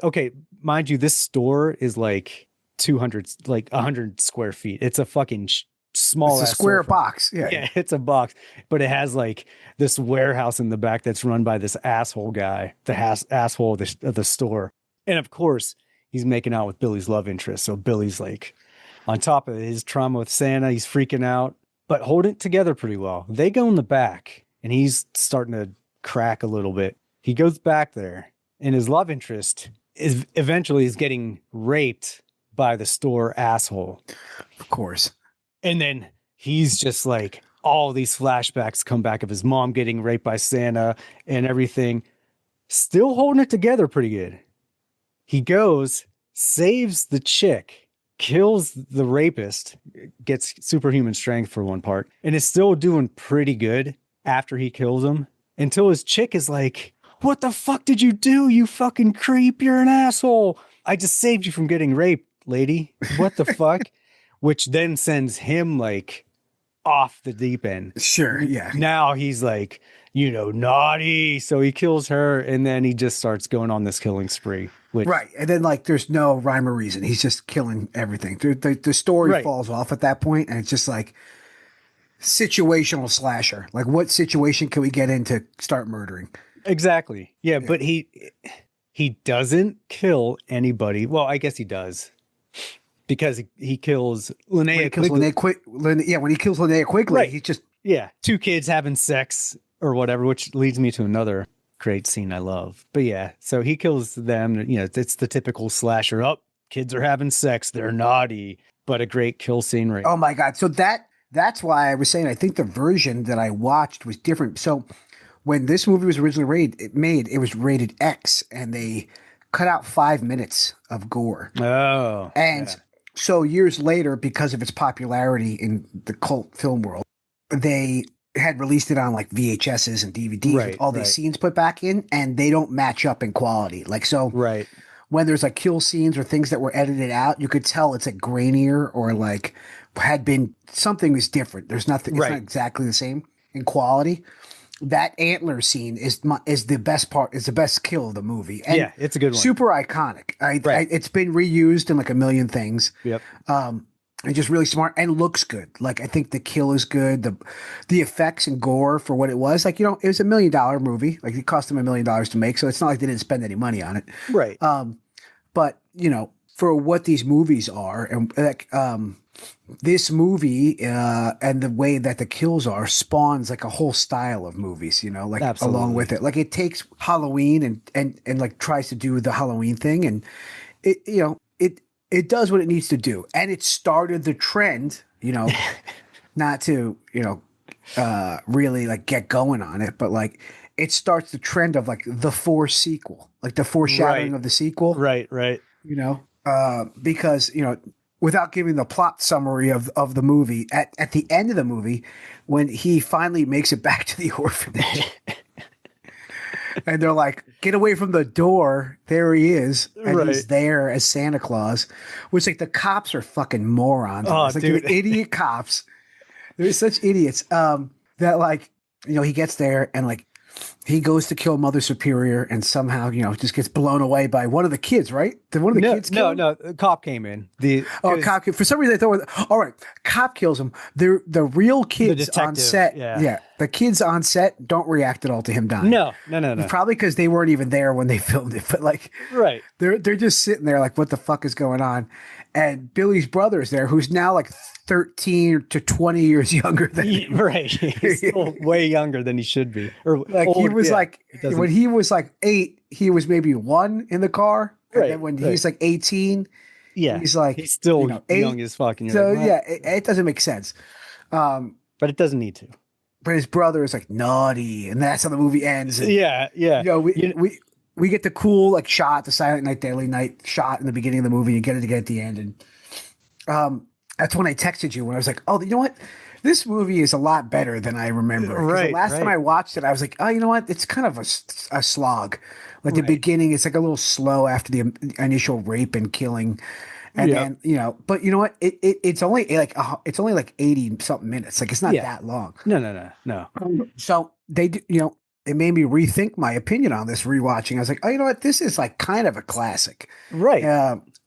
okay, mind you, this store is like 100 square feet. It's a fucking small it's a square box. Yeah, it's a box, but it has like this warehouse in the back that's run by this asshole guy, the asshole of the store. And of course, he's making out with Billy's love interest. So Billy's like on top of his trauma with Santa, he's freaking out, but holding it together pretty well. They go in the back, and he's starting to crack a little bit. He goes back there, and his love interest is eventually getting raped by the store asshole. Of course. And then he's just like, all these flashbacks come back of his mom getting raped by Santa and everything. Still holding it together pretty good. He goes, saves the chick, kills the rapist, gets superhuman strength for one part, and is still doing pretty good after he kills him, until his chick is like, what the fuck did you do? You fucking creep. You're an asshole. I just saved you from getting raped, lady. What the fuck? Which then sends him like off the deep end. Sure. Yeah. Now he's like, naughty. So he kills her and then he just starts going on this killing spree. Right. And then like there's no rhyme or reason. He's just killing everything. The story falls off at that point, and it's just like situational slasher. Like, what situation can we get in to start murdering? Exactly. Yeah. But he doesn't kill anybody. Well, I guess he does. Because he kills Linnea Quigley. When he kills Linnea Quigley, he's just... Yeah, two kids having sex or whatever, which leads me to another great scene I love. But yeah, so he kills them. It's the typical slasher. Oh, kids are having sex. They're naughty. But a great kill scene. Right. Oh, my God. So that's why I was saying I think the version that I watched was different. So when this movie was originally made, it was rated X, and they cut out 5 minutes of gore. Oh. And... So years later, because of its popularity in the cult film world, they had released it on like VHSs and DVDs with all these scenes put back in, and they don't match up in quality. Like, so when there's like kill scenes or things that were edited out, you could tell it's like grainier or like something is different. There's nothing, it's not exactly the same in quality. That antler scene is the best part, is the best kill of the movie. And it's a good one. Super iconic. It's been reused in like a million things. Yep. And just really smart and looks good. Like, I think the kill is good. The effects and gore for what it was. Like, it was $1 million movie. Like, it cost them $1 million to make. So it's not like they didn't spend any money on it. Right. But, for what these movies are, and like, this movie and the way that the kills are spawns like a whole style of movies, like Absolutely. Along with it. Like, it takes Halloween and like tries to do the Halloween thing, and it does what it needs to do. And it started the trend, not to, really like get going on it, but like it starts the trend of like the sequel, like the foreshadowing of the sequel. Right. Because, without giving the plot summary of the movie, at the end of the movie, when he finally makes it back to the orphanage, and they're like, get away from the door. There he is. And he's there as Santa Claus, which like the cops are fucking morons. Oh, it's like dude. the idiot cops. They're such idiots that like, he gets there and like, he goes to kill Mother Superior and somehow, just gets blown away by one of the kids, right? Did one of the kids kill him? No, the cop came in. Cop. For some reason, I thought, all right, cop kills him. The real kids on set. Yeah. The kids on set don't react at all to him dying. No. Probably because they weren't even there when they filmed it. But like, they're just sitting there like, what the fuck is going on? And Billy's brother is there, who's now like 13 to 20 years younger than him. Right. He's still way younger than he should be. Or like old, he was when he was like 8, he was maybe 1 in the car. And then when he's like 18, he's like, he's still 8. young as fuck. And So like, it doesn't make sense. But it doesn't need to. But his brother is like naughty, and that's how the movie ends. And, we get the cool like shot, the Silent Night, Deadly Night shot in the beginning of the movie. You get it again at the end, and that's when I texted you when I was like, "Oh, you know what? This movie is a lot better than I remember." Right. The last time I watched it, I was like, "Oh, you know what? It's kind of a slog. Like the beginning, it's like a little slow after the initial rape and killing." And then, but you know what? It's only like 80 something minutes. Like, it's not that long. No. So they do, it made me rethink my opinion on this rewatching. I was like, oh, you know what? This is like kind of a classic. Right.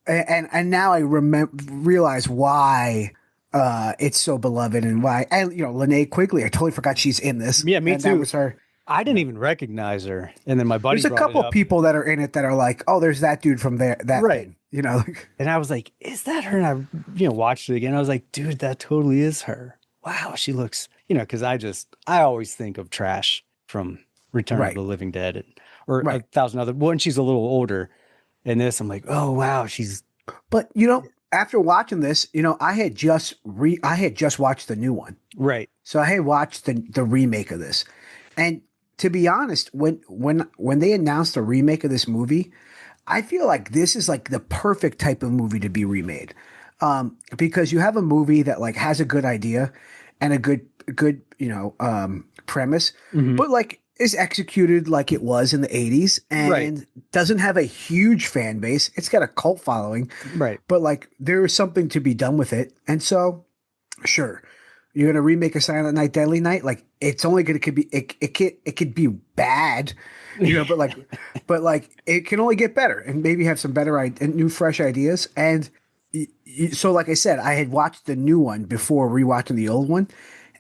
And now I realize why it's so beloved and why, and Linnea Quigley, I totally forgot she's in this. Yeah, me and too. That was her. I didn't even recognize her. And then my buddy There's a couple of people that are in it that are like, oh, there's that dude from there. That right. Thing, And I was like, is that her? And I, watched it again. I was like, dude, that totally is her. Wow. She looks, because I always think of Trash from Return of the Living Dead or 1,000 other. When she's a little older in this, I'm like, oh, wow. But, after watching this, I had just watched the new one. Right. So I had watched the remake of this. And to be honest, when they announced a remake of this movie, I feel like this is like the perfect type of movie to be remade. Because you have a movie that like has a good idea and a good premise, but like is executed like it was in the 80s and Right. doesn't have a huge fan base. It's got a cult following, Right. but like there is something to be done with it. And so, sure, you're gonna remake a Silent Night, Deadly Night. Like it's only gonna could be it could be bad, but like it can only get better and maybe have some better and new fresh ideas. And so, like I said, I had watched the new one before rewatching the old one,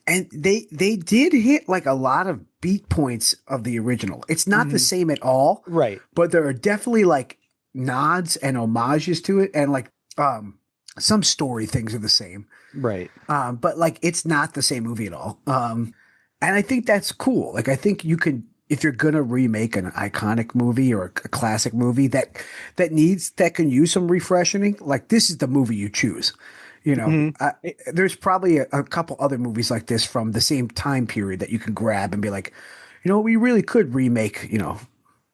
and they did hit like a lot of beat points of the original. It's not the same at all, Right. but there are definitely like nods and homages to it, and like some story things are the same. Right. But like it's not the same movie at all. And I think that's cool. Like I think you can, if you're gonna remake an iconic movie or a classic movie that can use some refreshing, like this is the movie you choose. You know, there's probably a couple other movies like this from the same time period that you can grab and be like, you know, we really could remake, you know,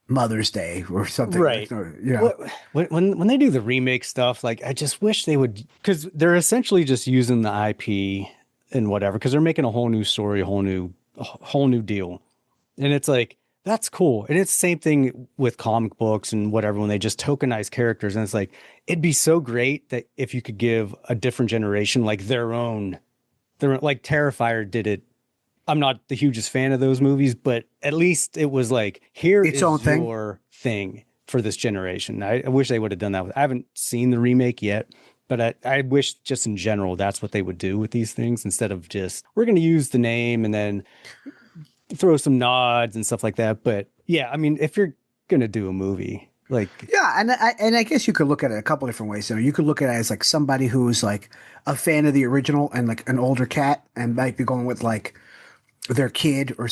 Mother's Day or something. Right. Like, you know. When they do the remake stuff, like I just wish they would, because they're essentially just using the IP and whatever, because they're making a whole new story, a whole new deal. And it's like, that's cool. And it's the same thing with comic books and whatever, when they just tokenize characters. And it's like, it'd be so great that if you could give a different generation like their own, like Terrifier did it. I'm not the hugest fan of those movies, but at least it was like, here Its is own thing. your thing for this generation. I wish they would have done that. I haven't seen the remake yet, but I wish just in general, that's what they would do with these things instead of just, we're going to use the name and then throw some nods and stuff like that. But yeah, I mean, if you're going to do a movie, like, Yeah, and I guess you could look at it a couple different ways. You know, you could look at it as like somebody who's like a fan of the original and like an older cat and might be going with like their kid or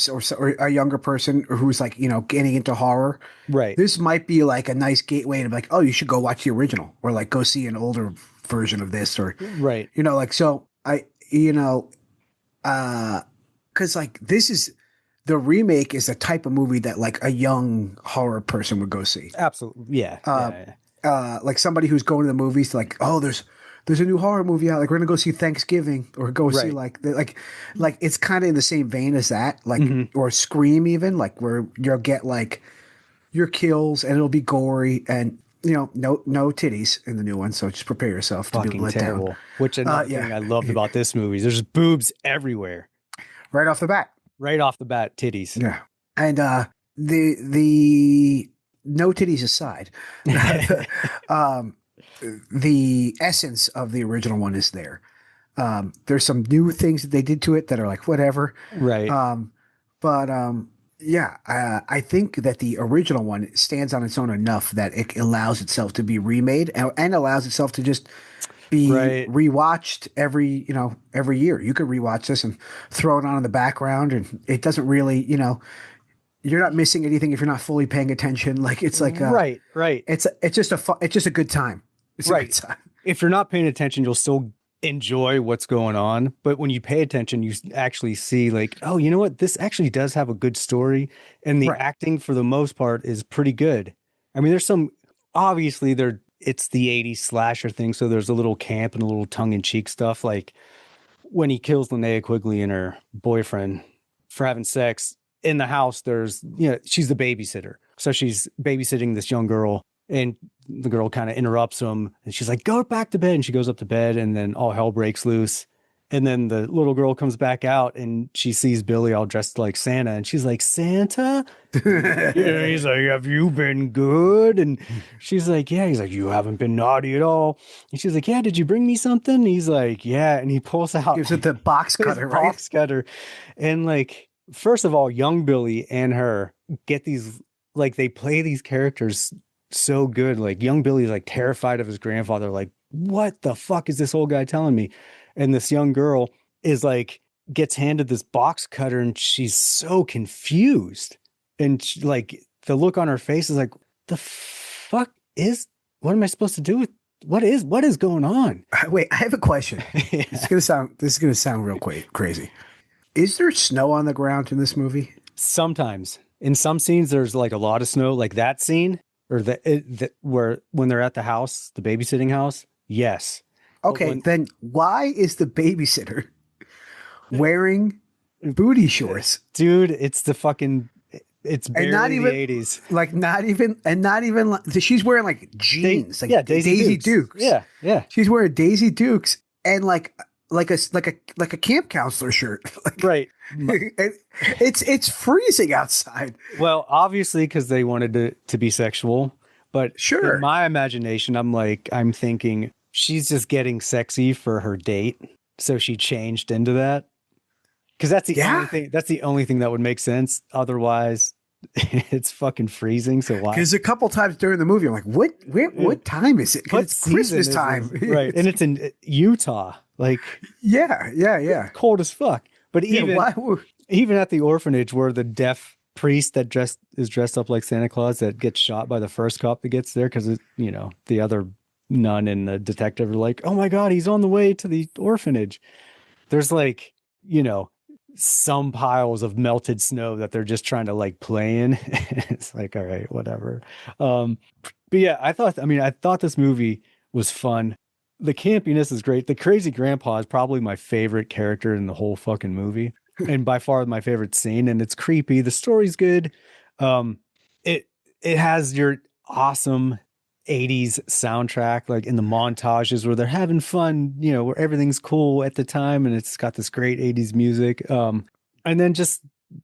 a younger person who's like, you know, getting into horror. right. This might be like a nice gateway to be like, oh, you should go watch the original or like go see an older version of this or, Right. you know, like, so cause like the remake is the type of movie that like a young horror person would go see. Absolutely. Yeah. Like somebody who's going to the movies like, oh, there's a new horror movie out. Like we're gonna go see Thanksgiving or go see Right. like it's kind of in the same vein as that, like or Scream even, like where you'll get like your kills and it'll be gory and you know no titties in the new one. So just prepare yourself to be Fucking let terrible. down. Which another Yeah. thing I loved about this movie, there's boobs everywhere. Right off the bat. Right off the bat, titties. Yeah, and the no titties aside, the essence of the original one is there. There's some new things that they did to it that are like whatever. Right. Yeah, I think that the original one stands on its own enough that it allows itself to be remade and allows itself to just be rewatched every year. You could rewatch this and throw it on in the background, and it doesn't really, you know, you're not missing anything if you're not fully paying attention. Like it's like right. It's just a good time. It's a good time. If you're not paying attention, you'll still enjoy what's going on. But when you pay attention, you actually see like, oh, you know what? This actually does have a good story. And the acting for the most part is pretty good. I mean, there's some, obviously it's the 80s slasher thing. So there's a little camp and a little tongue in cheek stuff. Like when he kills Linnea Quigley and her boyfriend for having sex in the house, there's, you know, she's the babysitter. So she's babysitting this young girl. And the girl kind of interrupts him and she's like, go back to bed. And she goes up to bed and then all hell breaks loose. And then the little girl comes back out and she sees Billy all dressed like Santa. And she's like, Santa? Yeah, he's like, have you been good? And she's like, yeah. He's like, you haven't been naughty at all. And she's like, yeah, did you bring me something? And he's like, yeah. And he pulls out Gives it the box cutter, right? Box cutter. And like, first of all, young Billy and her get these, like they play these characters so good. Like young Billy's like terrified of his grandfather. Like, what the fuck is this old guy telling me? And this young girl is like, gets handed this box cutter and she's so confused. And she, like the look on her face is like, the fuck what am I supposed to do with, what is going on? Wait, I have a question. Yeah. This is going to sound real crazy. Is there snow on the ground in this movie? Sometimes in some scenes, there's like a lot of snow, like that scene or where when they're at the house, the babysitting house. Yes. Okay, then why is the babysitter wearing booty shorts? Dude, it's the fucking It's And barely not the even 80s. like not even like, she's wearing like jeans, like Daisy Dukes. Yeah, yeah. She's wearing Daisy Dukes and like a camp counselor shirt. Like, Right. it's freezing outside. Well, obviously because they wanted to be sexual, but Sure. in my imagination, I'm thinking she's just getting sexy for her date, so she changed into that. Because that's the Yeah. only thing. That's the only thing that would make sense. Otherwise, it's fucking freezing. So why? Because a couple times during the movie, I'm like, what time is it? 'Cause What it's season Christmas is time, this? Right? And it's in Utah, like yeah. cold as fuck. But Yeah, even why would- even at the orphanage, where the deaf priest that is dressed up like Santa Claus that gets shot by the first cop that gets there, because the other nun and the detective are like, oh my god, he's on the way to the orphanage. There's like some piles of melted snow that they're just trying to like play in. It's like, all right, whatever. But yeah, I thought this movie was fun. The campiness is great. The crazy grandpa is probably my favorite character in the whole fucking movie, and by far my favorite scene. And it's creepy. The story's good. It has your awesome 80s soundtrack, like in the montages where they're having fun, where everything's cool at the time, and it's got this great 80s music. And then just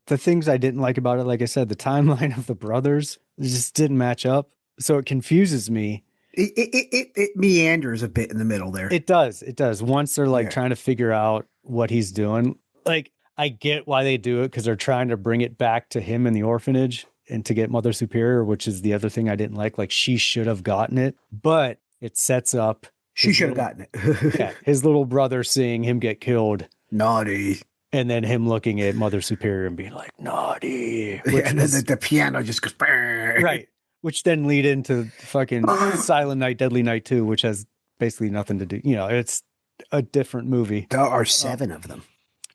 the things I didn't like about it, like I said, the timeline of the brothers just didn't match up. So it confuses me. it meanders a bit in the middle there. It does. Once they're like Yeah. trying to figure out what he's doing, like I get why they do it, because they're trying to bring it back to him in the orphanage and to get Mother Superior, which is the other thing I didn't like. Like, she should have gotten it, but it sets up. She should have gotten it. Yeah, his little brother seeing him get killed, Naughty. and then him looking at Mother Superior and being like, naughty. And then the piano just goes, "Brrr." Right. Which then lead into fucking Silent Night, Deadly Night 2, which has basically nothing to do. It's a different movie. There are 7 of them.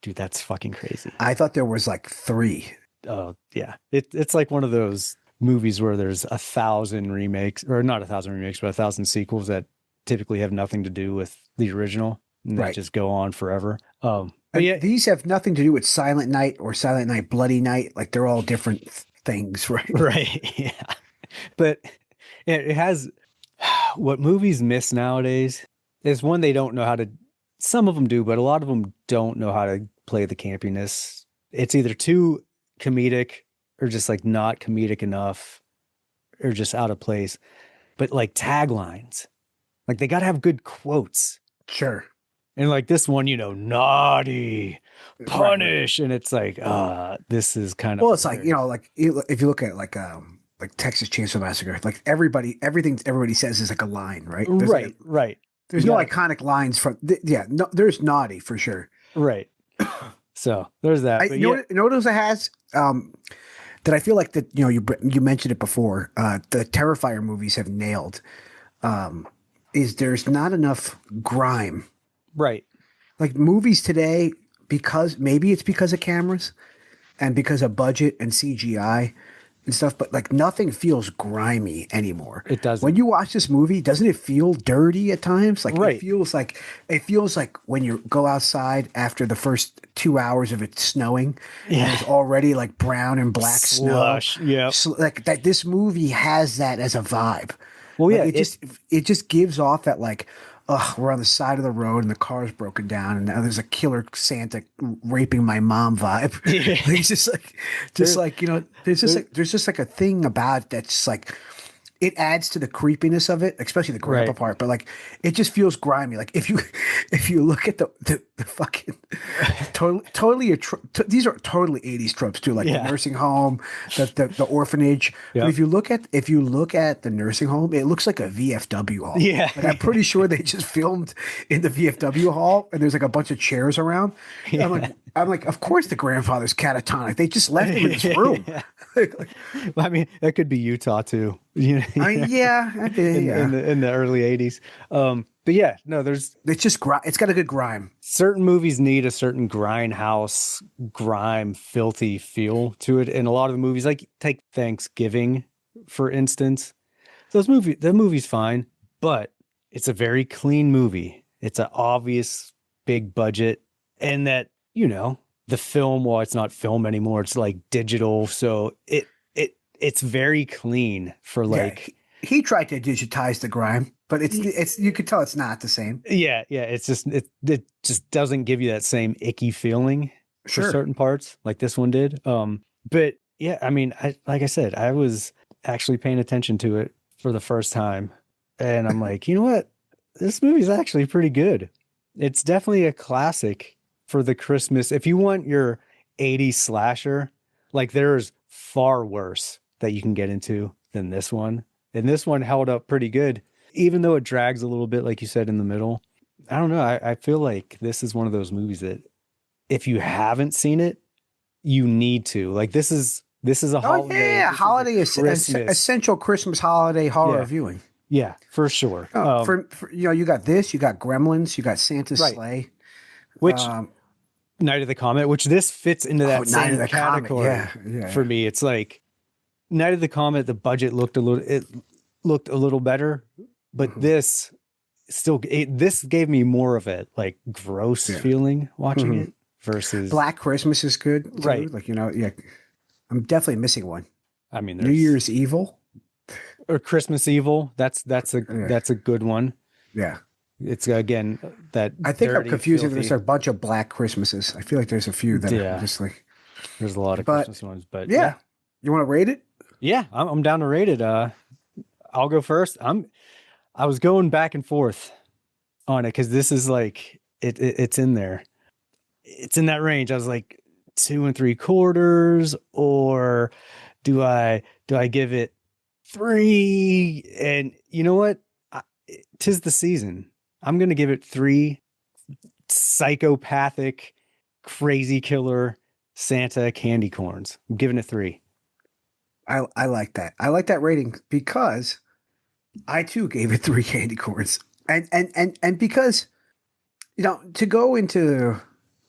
Dude, that's fucking crazy. I thought there was like 3. Oh, yeah. It's like one of those movies where there's 1,000 remakes, or not 1,000 remakes, but 1,000 sequels that typically have nothing to do with the original, and they Right. just go on forever. But And yeah, these have nothing to do with Silent Night or Silent Night Bloody Night. Like, they're all different things, right? right. Yeah. But it has what movies miss nowadays is one, they don't know how to, some of them do, but a lot of them don't know how to play the campiness. It's either too comedic or just like not comedic enough or just out of place. But like taglines, like they got to have good quotes. Sure. And like this one, naughty, punish. And it's like, this is kind of, Well, it's like, if you look at like Texas Chainsaw Massacre, like everything everybody says is like a line, right? right. There's You no gotta- iconic lines from, no, there's naughty for sure. Right. So there's that. But You know what else it has? That I feel like that, you mentioned it before, the Terrifier movies have nailed, is there's not enough grime. right. Like movies today, maybe it's because of cameras and because of budget and CGI and stuff, but like nothing feels grimy anymore. It doesn't. When you watch this movie, doesn't it feel dirty at times? Like Right. it feels like when you go outside after the first 2 hours of it snowing, and Yeah. there's already like brown and black Slush, snow. yep. Like that. This movie has that as a vibe. Well, Like, yeah, it just gives off that like, we're on the side of the road and the car's broken down and now there's a killer Santa raping my mom vibe. It's just like there's just like a thing about it that's like, it adds to the creepiness of it, especially the grandpa Right. part. But like, it just feels grimy. Like if you look at the fucking these are totally 80s tropes too, like Yeah. the nursing home, the orphanage. Yep. But if you look at the nursing home, it looks like a VFW hall. Yeah. Like I'm pretty sure they just filmed in the VFW hall, and there's like a bunch of chairs around. I'm like, of course the grandfather's catatonic. They just left him in his room. I mean, that could be Utah too. Yeah. In the early 80s. But yeah, no, there's It's just it's got a good grime. certain movies need a certain grindhouse, grime, filthy feel to it. And a lot of the movies, like take Thanksgiving, for instance. The movie's fine, but it's a very clean movie. It's an obvious big budget, and that, the film, well, it's not film anymore. It's like digital. So it's very clean for like, he tried to digitize the grime, but it's you could tell it's not the same. yeah. It's just, it just doesn't give you that same icky feeling for certain parts like this one did. But yeah, I mean, like I said, I was actually paying attention to it for the first time, and I'm like, you know what? This movie's actually pretty good. It's definitely a classic for the Christmas. If you want your 80s slasher, like there's far worse that you can get into than this one. And this one held up pretty good, even though it drags a little bit, like you said, in the middle. I don't know. I feel like this is one of those movies that if you haven't seen it, you need to. Like this is a holiday. Yeah, holiday is essential Christmas holiday horror viewing. Yeah, for sure. For you got this, you got Gremlins, you got Santa's Sleigh, which Night of the Comet, which this fits into that same category. For me, it's like Night of the Comet. The budget looked a little better, but this this gave me more of it like gross feeling watching it versus Black Christmas is good, too. Right? Like I'm definitely missing one. I mean, New Year's Evil. Or Christmas Evil. That's a good one. Yeah. It's again that I think I'm confusing. filthy. There's a bunch of Black Christmases. I feel like there's a few that are just like. There's a lot of Christmas ones, but yeah. You want to rate it? Yeah, I'm down to rate it. I'll go first. I was going back and forth on it because this is like it's in there. It's in that range. I was like 2 3/4, or do I give it 3? And you know what? 'Tis the season. I'm going to give it 3 psychopathic, crazy killer Santa candy corns. I'm giving it 3. I like that. I like that rating because I too gave it 3 candy corns. And because, to go into,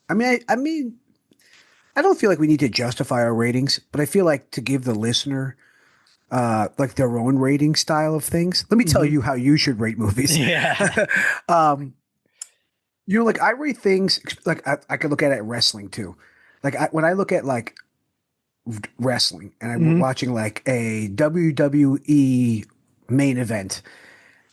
I mean, I don't feel like we need to justify our ratings, but I feel like to give the listener like their own rating style of things. Let me tell you how you should rate movies. Yeah. Like I rate things like I could look at it at wrestling too. Like when I look at like wrestling and I'm watching like a WWE main event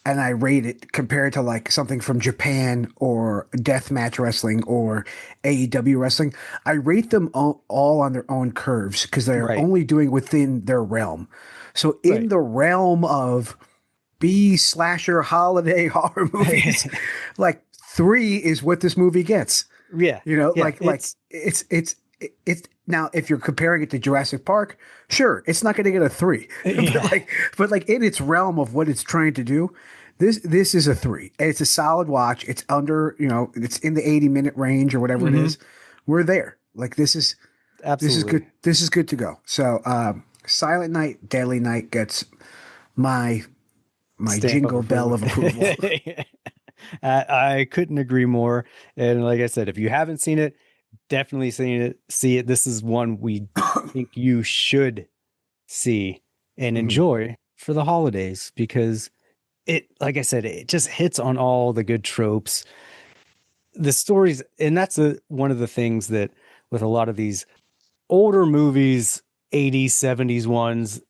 and I rate it compared to like something from Japan or deathmatch wrestling or AEW wrestling, I rate them all on their own curves because they're only doing within their realm. So in the realm of B slasher holiday horror movies, like 3 is what this movie gets. Yeah. It's now if you're comparing it to Jurassic Park, sure, it's not going to get a 3. but like in its realm of what it's trying to do, this is a 3. And it's a solid watch. It's under, it's in the 80-minute range or whatever it is. We're there. Like this is good. This is good to go. So Silent Night, Deadly Night gets my jingle bell of approval. I couldn't agree more. And like I said, if you haven't seen it, definitely see it. This is one we think you should see and enjoy for the holidays because it, like I said, it just hits on all the good tropes. The stories, and that's one of the things that with a lot of these older movies, 80s, 70s ones,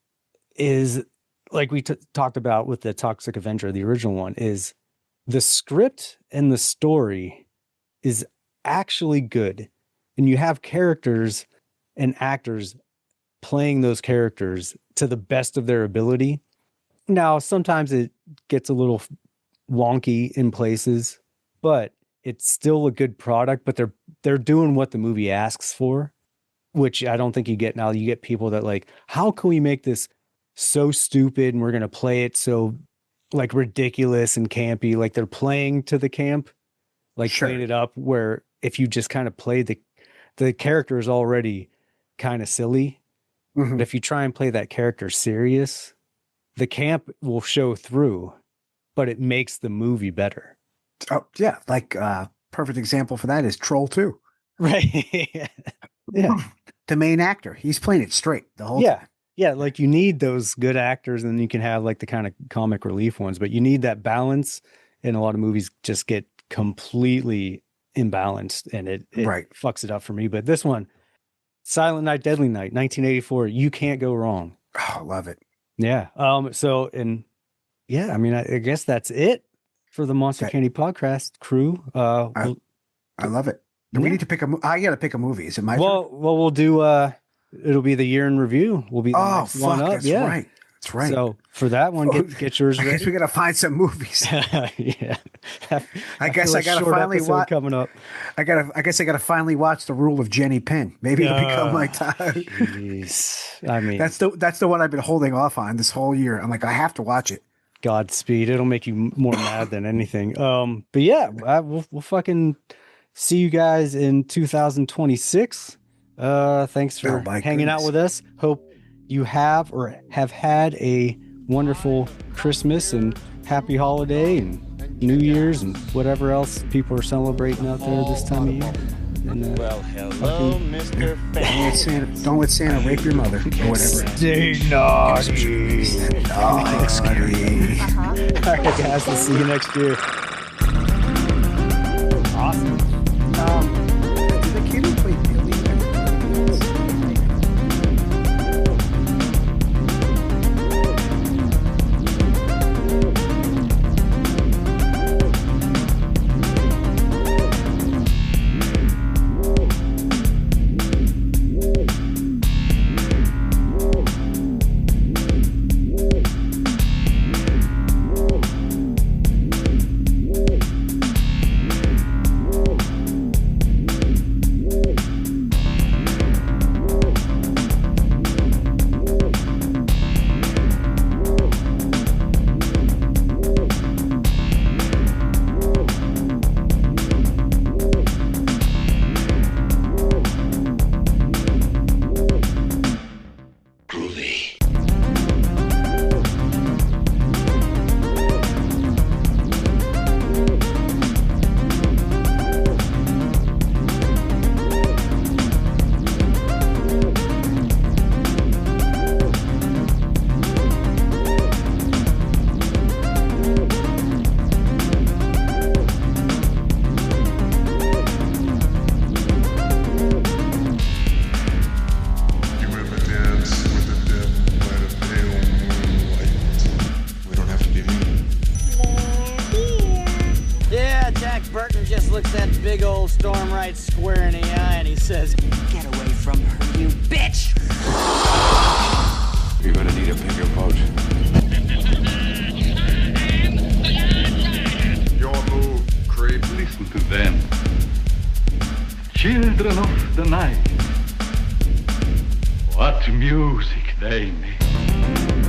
is like we talked about with the Toxic Avenger, the original one, is the script and the story is actually good. And you have characters and actors playing those characters to the best of their ability. Now, sometimes it gets a little wonky in places, but it's still a good product, but they're doing what the movie asks for, which I don't think you get now. You get people that like, how can we make this so stupid and we're going to play it so like ridiculous and campy? Like they're playing to the camp, like playing it up where if you just kind of play the character is already kind of silly. But if you try and play that character serious, the camp will show through, but it makes the movie better. Oh yeah. Like perfect example for that is Troll 2. Right. Yeah. The main actor, he's playing it straight the whole time. Yeah, like you need those good actors and you can have like the kind of comic relief ones, but you need that balance, and a lot of movies just get completely imbalanced and it fucks it up for me. But this one, Silent Night, Deadly Night, 1984, you can't go wrong. Oh, I love it. Yeah. So, and yeah, I mean, I guess that's it for the Monster Okay. Candy podcast crew. I love it. Do we Yeah. need to pick I got to pick a movie. Is it my turn? well, we'll do, it'll be the year in review. We'll be the Oh, next one fuck. up. That's Yeah. right. That's right. So for that one, get yours I guess ready. we got to find some movies. Yeah. I guess feel I a got to short finally episode watch. coming up. I guess I got to finally watch The Rule of Jenny Pin. Maybe it'll become my time. Jeez. I mean, That's the one I've been holding off on this whole year. I'm like, I have to watch it. Godspeed. It'll make you more mad than anything. But yeah, we'll fucking see you guys in 2026. Thanks for hanging out with us. Hope you have had a wonderful Christmas and happy holiday and New Year's and whatever else people are celebrating out there this time of year. And, Well, hello, Mr. Fancy. Don't let Santa rape your mother or whatever. stay naughty. Naughty. All right, guys. We'll see you next year. Awesome. Did the kid who played Billy? Looks that big old storm right square in the eye and he says, "Get away from her, you bitch!" You're gonna need a bigger boat. Your move, creep. Listen to them. Children of the night. What music they make.